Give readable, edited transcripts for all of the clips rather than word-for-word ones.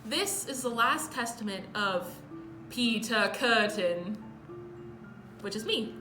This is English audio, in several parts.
This is the last testament of Peter Kürten, which is me.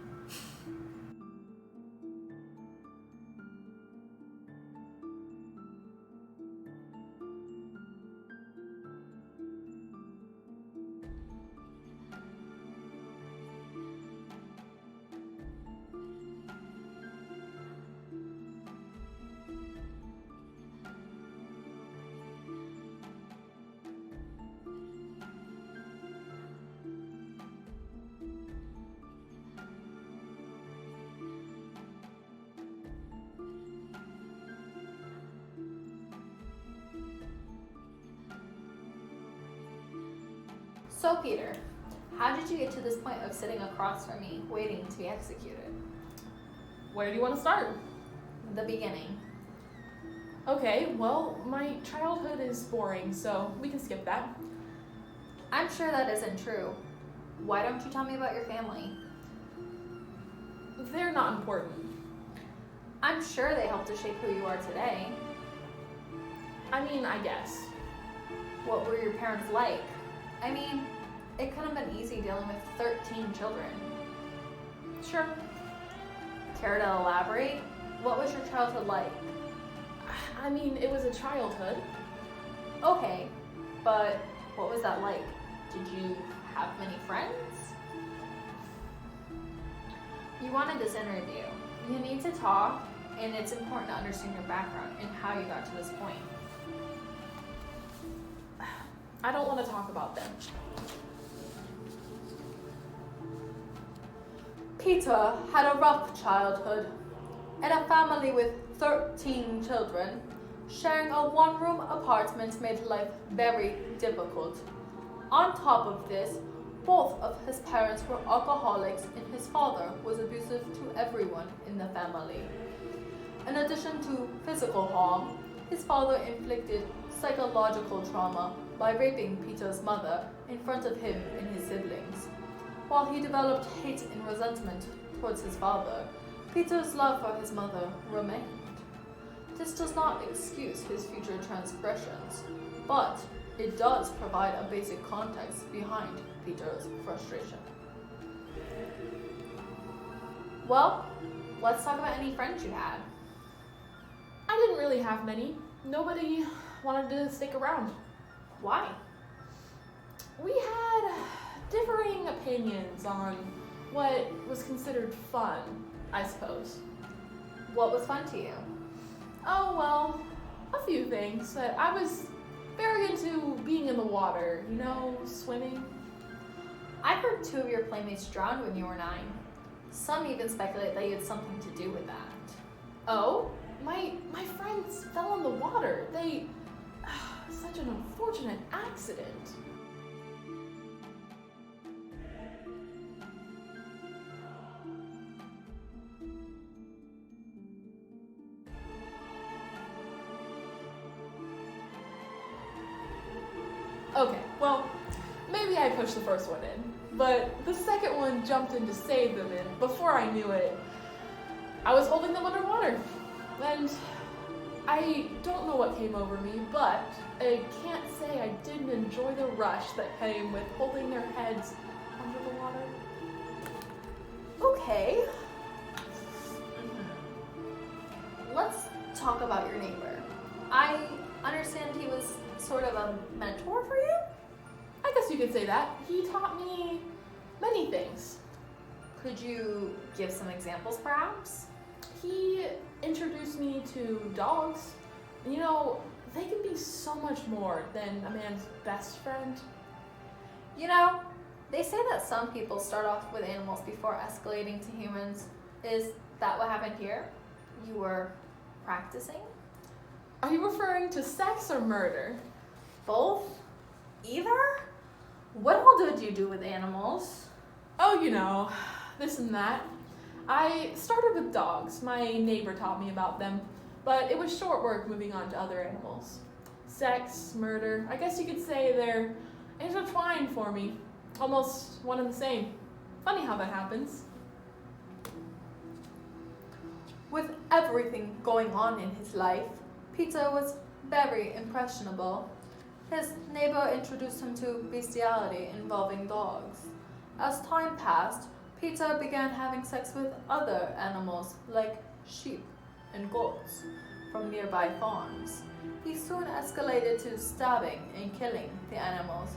So Peter, how did you get to this point of sitting across from me, waiting to be executed? Where do you want to start? The beginning. Okay, well, my childhood is boring, so we can skip that. I'm sure that isn't true. Why don't you tell me about your family? They're not important. I'm sure they helped to shape who you are today. I mean, I guess. What were your parents like? I mean, it could have been easy dealing with 13 children. Sure. Care to elaborate? What was your childhood like? I mean, it was a childhood. Okay, but what was that like? Did you have many friends? You wanted this interview. You need to talk, and it's important to understand your background and how you got to this point. I don't want to talk about them. Peter had a rough childhood. In a family with 13 children, sharing a one-room apartment made life very difficult. On top of this, both of his parents were alcoholics and his father was abusive to everyone in the family. In addition to physical harm, his father inflicted psychological trauma by raping Peter's mother in front of him and his siblings. While he developed hate and resentment towards his father, Peter's love for his mother remained. This does not excuse his future transgressions, but it does provide a basic context behind Peter's frustration. Well, let's talk about any friends you had. I didn't really have many. Nobody wanted to stick around. Why? We had differing opinions on what was considered fun, I suppose. What was fun to you? Oh, well, a few things. But I was very into being in the water, swimming. I heard 2 of your playmates drowned when you were 9. Some even speculate that you had something to do with that. Oh? My friends fell in the water. Such an unfortunate accident. Okay, well, maybe I pushed the first one in, but the second one jumped in to save them, and before I knew it, I was holding them underwater. And I don't know what came over me, but I can't say I didn't enjoy the rush that came with holding their heads under the water. Okay. Let's talk about your neighbor. I understand he was sort of a mentor for you? I guess you could say that. He taught me many things. Could you give some examples, perhaps? He introduced me to dogs. They can be so much more than a man's best friend. They say that some people start off with animals before escalating to humans. Is that what happened here? You were practicing? Are you referring to sex or murder? Both? Either? What all did you do with animals? Oh, this and that. I started with dogs. My neighbor taught me about them, but it was short work moving on to other animals. Sex, murder, I guess you could say they're intertwined for me. Almost one and the same. Funny how that happens. With everything going on in his life, Peter was very impressionable. His neighbor introduced him to bestiality involving dogs. As time passed, Peter began having sex with other animals like sheep and goats from nearby farms. He soon escalated to stabbing and killing the animals.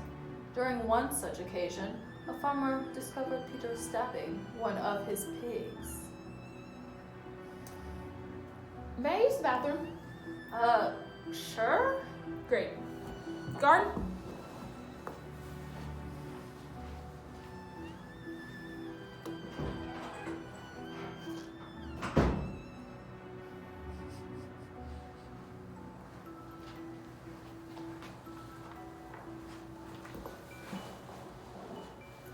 During one such occasion, a farmer discovered Peter stabbing one of his pigs. May I use the bathroom? Sure? Great. Guard?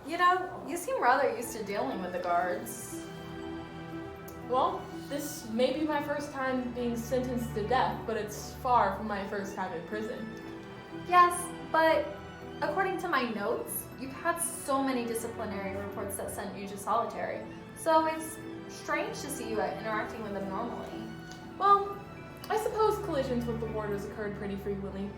You know, you seem rather used to dealing with the guards. Well, this may be my first time being sentenced to death, but it's far from my first time in prison. Yes, but according to my notes, you've had so many disciplinary reports that sent you to solitary, so it's strange to see you interacting with them normally. Well, I suppose collisions with the warders occurred pretty frequently.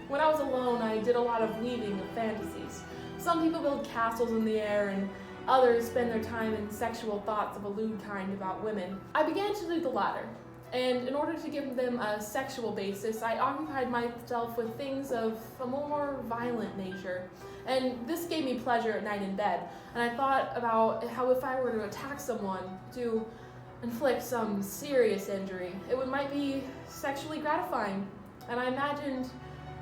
When I was alone, I did a lot of weaving of fantasies. Some people build castles in the air, and others spend their time in sexual thoughts of a lewd kind about women. I began to do the latter, and in order to give them a sexual basis, I occupied myself with things of a more violent nature. And this gave me pleasure at night in bed, and I thought about how if I were to attack someone, to inflict some serious injury, it might be sexually gratifying. And I imagined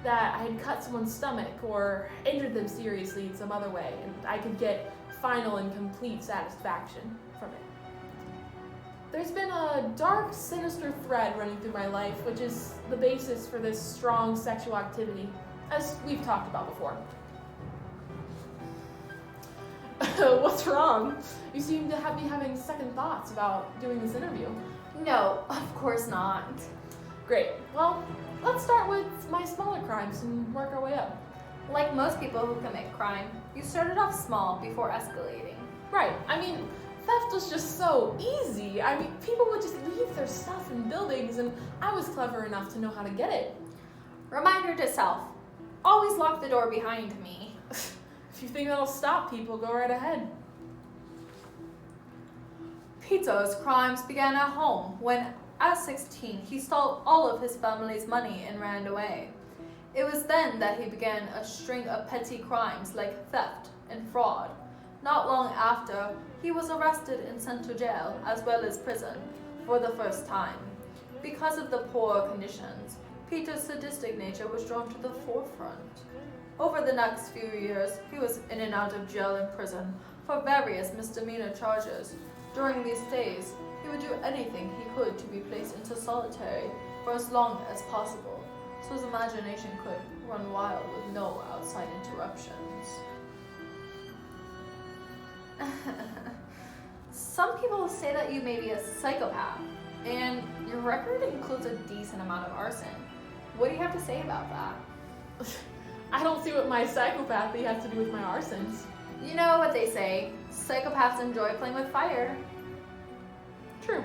that I had cut someone's stomach or injured them seriously in some other way, and I could get final and complete satisfaction from it. There's been a dark, sinister thread running through my life, which is the basis for this strong sexual activity, as we've talked about before. What's wrong? You seem to be having second thoughts about doing this interview. No, of course not. Great. Well, let's start with my smaller crimes and work our way up. Like most people who commit crime, you started off small before escalating. Right. I mean, theft was just so easy. I mean, people would just leave their stuff in buildings, and I was clever enough to know how to get it. Reminder to self, always lock the door behind me. If you think that'll stop people, go right ahead. Peter's crimes began at home when, at 16, he stole all of his family's money and ran away. It was then that he began a string of petty crimes like theft and fraud. Not long after, he was arrested and sent to jail as well as prison for the first time. Because of the poor conditions, Peter's sadistic nature was drawn to the forefront. Over the next few years, he was in and out of jail and prison for various misdemeanor charges. During these days, he would do anything he could to be placed into solitary for as long as possible, so his imagination could run wild with no outside interruptions. Some people say that you may be a psychopath, and your record includes a decent amount of arson. What do you have to say about that? I don't see what my psychopathy has to do with my arsons. You know what they say, psychopaths enjoy playing with fire. True.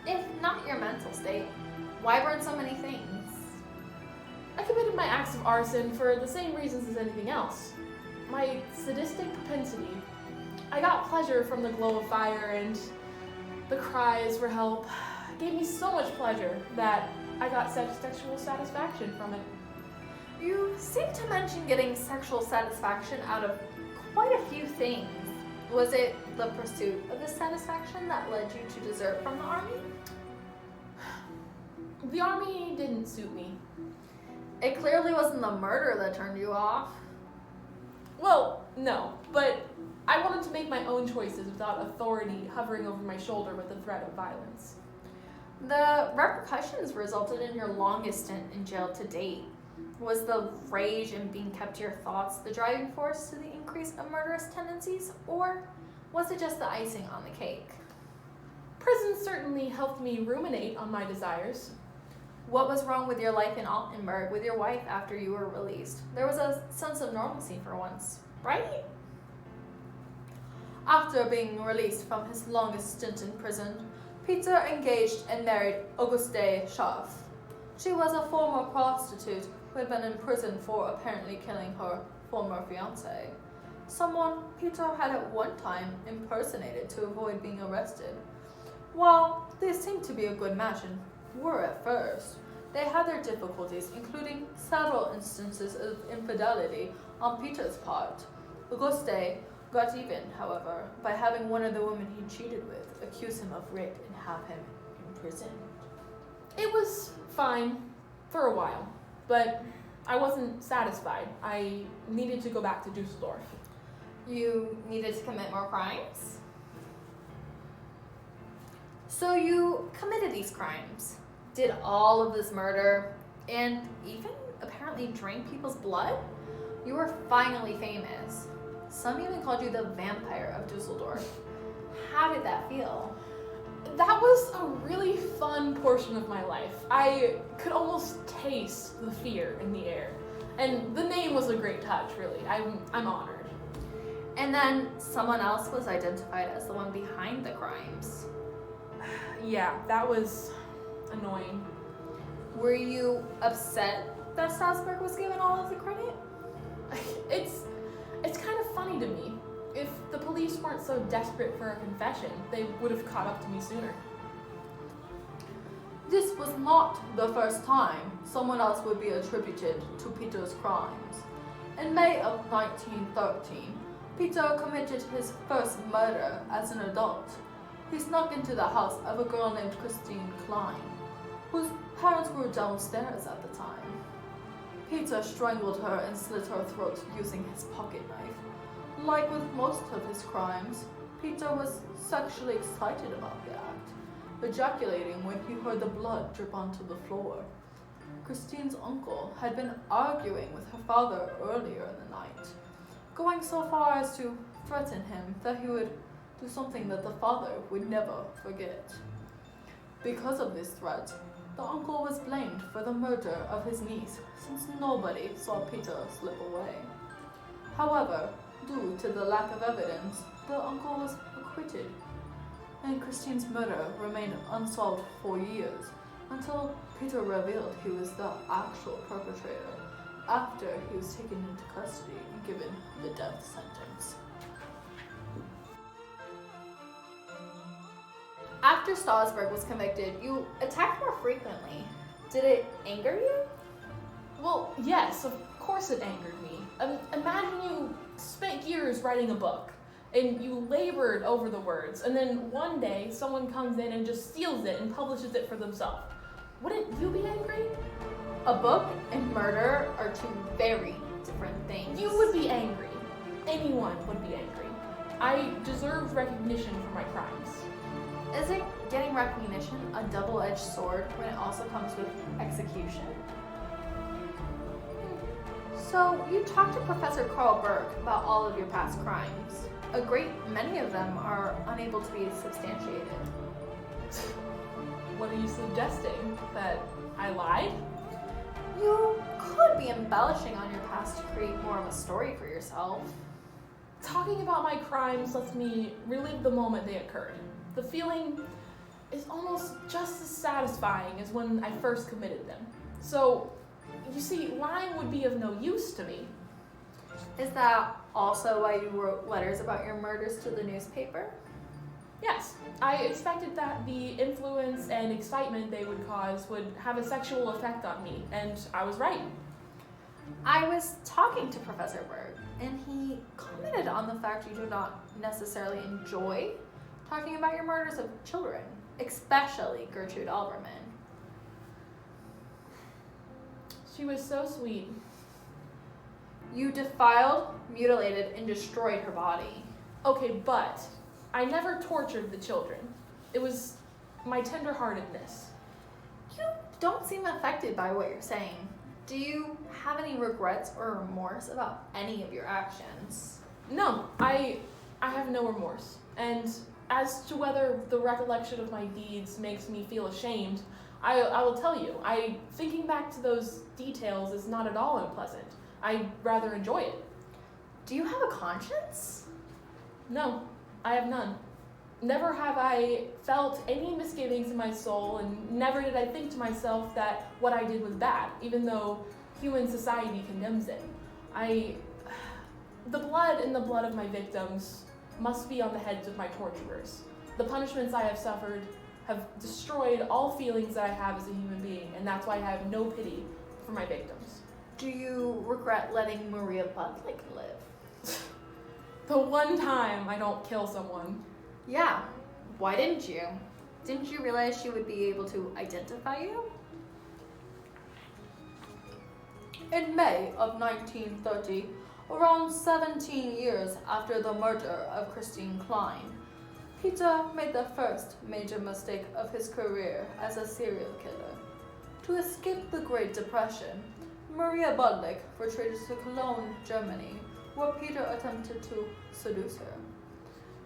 If not your mental state, why burn so many things? I committed my acts of arson for the same reasons as anything else. My sadistic propensity. I got pleasure from the glow of fire, and the cries for help gave me so much pleasure that I got sexual satisfaction from it. You seem to mention getting sexual satisfaction out of quite a few things. Was it the pursuit of this satisfaction that led you to desert from the army? The army didn't suit me. It clearly wasn't the murder that turned you off. Well, no, but I wanted to make my own choices without authority hovering over my shoulder with the threat of violence. The repercussions resulted in your longest stint in jail to date. Was the rage and being kept to your thoughts the driving force to the increase of murderous tendencies, or was it just the icing on the cake? Prison certainly helped me ruminate on my desires. What was wrong with your life in Altenburg with your wife after you were released? There was a sense of normalcy for once, right? After being released from his longest stint in prison, Peter engaged and married Auguste Schaff. She was a former prostitute who had been in prison for apparently killing her former fiance. Someone Peter had at one time impersonated to avoid being arrested. While they seemed to be a good match and were at first, they had their difficulties, including several instances of infidelity on Peter's part. Auguste got even, however, by having one of the women he cheated with accuse him of rape and have him imprisoned. It was fine for a while, but I wasn't satisfied. I needed to go back to Dusseldorf. You needed to commit more crimes? So you committed these crimes, did all of this murder, and even apparently drank people's blood? You were finally famous. Some even called you the vampire of Dusseldorf. How did that feel? That was a really fun portion of my life. I could almost taste the fear in the air. And the name was a great touch, really. I'm honored. And then someone else was identified as the one behind the crimes. Yeah, that was annoying. Were you upset that Strasbourg was given all of the credit? It's kind of funny to me. If the police weren't so desperate for a confession, they would have caught up to me sooner. This was not the first time someone else would be attributed to Peter's crimes. In May of 1913, Peter committed his first murder as an adult. He snuck into the house of a girl named Christine Klein, whose parents were downstairs at the time. Peter strangled her and slit her throat using his pocket knife. Like with most of his crimes, Peter was sexually excited about the act, ejaculating when he heard the blood drip onto the floor. Christine's uncle had been arguing with her father earlier in the night, going so far as to threaten him that he would do something that the father would never forget. Because of this threat, the uncle was blamed for the murder of his niece, since nobody saw Peter slip away. However, due to the lack of evidence, the uncle was acquitted, and Christine's murder remained unsolved for years, until Peter revealed he was the actual perpetrator, after he was taken into custody and given the death sentence. After Strasbourg was convicted, you attacked more frequently. Did it anger you? Well, yes, of course it angered me. Imagine you spent years writing a book, and you labored over the words, and then one day someone comes in and just steals it and publishes it for themselves. Wouldn't you be angry? A book and murder are two very different things. You would be angry. Anyone would be angry. I deserve recognition for my crimes. Isn't getting recognition a double-edged sword when it also comes with execution? So, you talked to Professor Carl Burke about all of your past crimes. A great many of them are unable to be substantiated. What are you suggesting? That I lied? You could be embellishing on your past to create more of a story for yourself. Talking about my crimes lets me relive the moment they occurred. The feeling is almost just as satisfying as when I first committed them. So, you see, lying would be of no use to me. Is that also why you wrote letters about your murders to the newspaper? Yes, I expected that the influence and excitement they would cause would have a sexual effect on me, and I was right. I was talking to Professor Burke, and he commented on the fact you do not necessarily enjoy talking about your murders of children, especially Gertrude Alberman. She was so sweet. You defiled, mutilated, and destroyed her body. Okay, but I never tortured the children. It was my tenderheartedness. You don't seem affected by what you're saying. Do you have any regrets or remorse about any of your actions? No, I have no remorse. And as to whether the recollection of my deeds makes me feel ashamed, I will tell you, thinking back to those details is not at all unpleasant. I rather enjoy it. Do you have a conscience? No, I have none. Never have I felt any misgivings in my soul, and never did I think to myself that what I did was bad, even though human society condemns it. The blood in the blood of my victims must be on the heads of my torturers. The punishments I have suffered have destroyed all feelings that I have as a human being, and that's why I have no pity for my victims. Do you regret letting Maria Budlick live? The one time I don't kill someone. Yeah. Why didn't you? Didn't you realize she would be able to identify you? In May of 1930, around 17 years after the murder of Christine Klein, Peter made the first major mistake of his career as a serial killer. To escape the Great Depression, Maria Budlick retreated to Cologne, Germany, where Peter attempted to seduce her.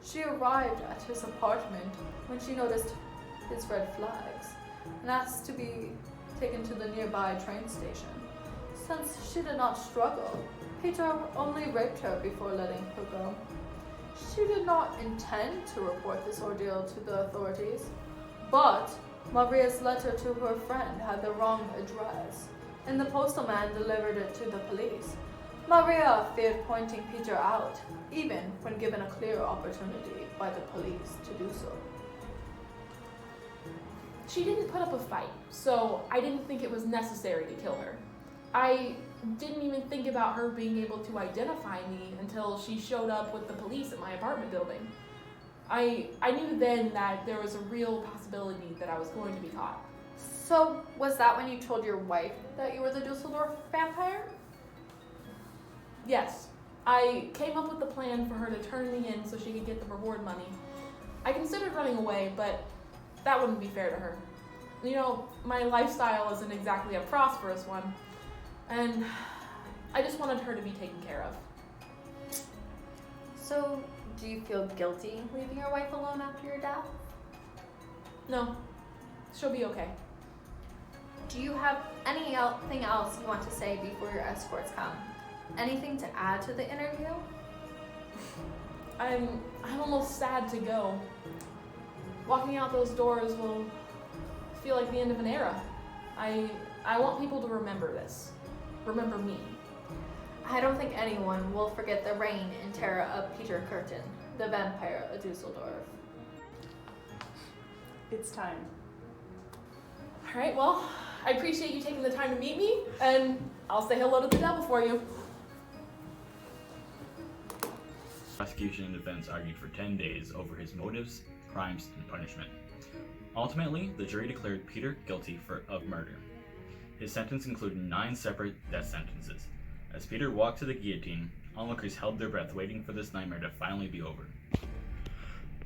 She arrived at his apartment when she noticed his red flags and asked to be taken to the nearby train station. Since she did not struggle, Peter only raped her before letting her go. She did not intend to report this ordeal to the authorities, but Maria's letter to her friend had the wrong address, and the postman delivered it to the police. Maria feared pointing Peter out, even when given a clear opportunity by the police to do so. She didn't put up a fight, so I didn't think it was necessary to kill her. I didn't even think about her being able to identify me until she showed up with the police at my apartment building. I knew then that there was a real possibility that I was going to be caught. So, was that when you told your wife that you were the Dusseldorf vampire? Yes. I came up with the plan for her to turn me in so she could get the reward money. I considered running away, but that wouldn't be fair to her. You know, my lifestyle isn't exactly a prosperous one, and I just wanted her to be taken care of. So, do you feel guilty leaving your wife alone after your death? No, she'll be okay. Do you have anything else you want to say before your escorts come? Anything to add to the interview? I'm almost sad to go. Walking out those doors will feel like the end of an era. I want people to remember this. Remember me. I don't think anyone will forget the reign and terror of Peter Kürten, the vampire of Dusseldorf. It's time. All right, well, I appreciate you taking the time to meet me, and I'll say hello to the devil for you. Prosecution and defense argued for 10 days over his motives, crimes, and punishment. Ultimately, the jury declared Peter guilty of murder. His sentence included 9 separate death sentences. As Peter walked to the guillotine, onlookers held their breath waiting for this nightmare to finally be over.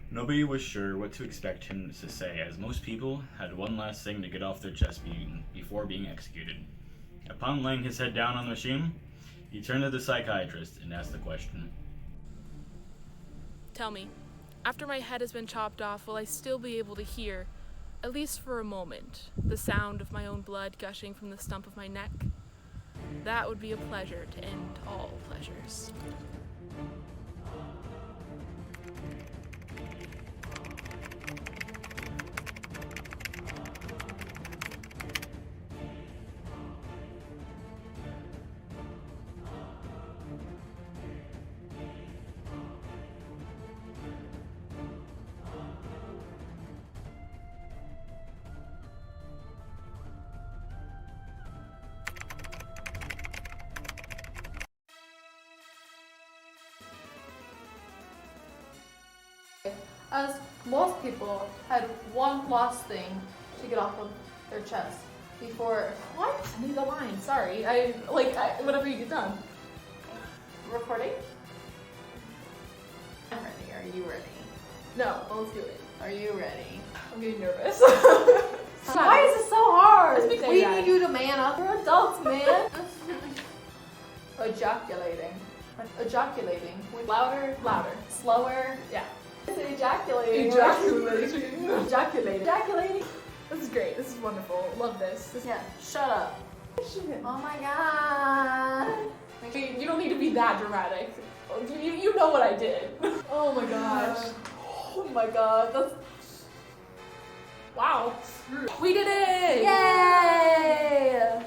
Nobody was sure what to expect him to say, as most people had one last thing to get off their chest before being executed. Upon laying his head down on the machine, he turned to the psychiatrist and asked the question. Tell me, after my head has been chopped off, will I still be able to hear, at least for a moment, the sound of my own blood gushing from the stump of my neck? That would be a pleasure to end all pleasures. As most people had one last thing to get off of their chest before What? I need the line, sorry. Whenever you get done. recording. I'm ready. Are you ready? No, let's do it. Are you ready? I'm getting nervous. Why is it so hard? Let's make We that need you to man up. We're adults, man. Ejaculating. Ejaculating. Louder, louder. Slower. Yeah. Ejaculating. Ejaculating. Ejaculating. Ejaculating. This is great. This is wonderful. Love this. Yeah. Shut up. Oh my god. You don't need to be that dramatic. You know what I did. Oh my gosh. Oh my god. That's. Wow. We did it! Yay!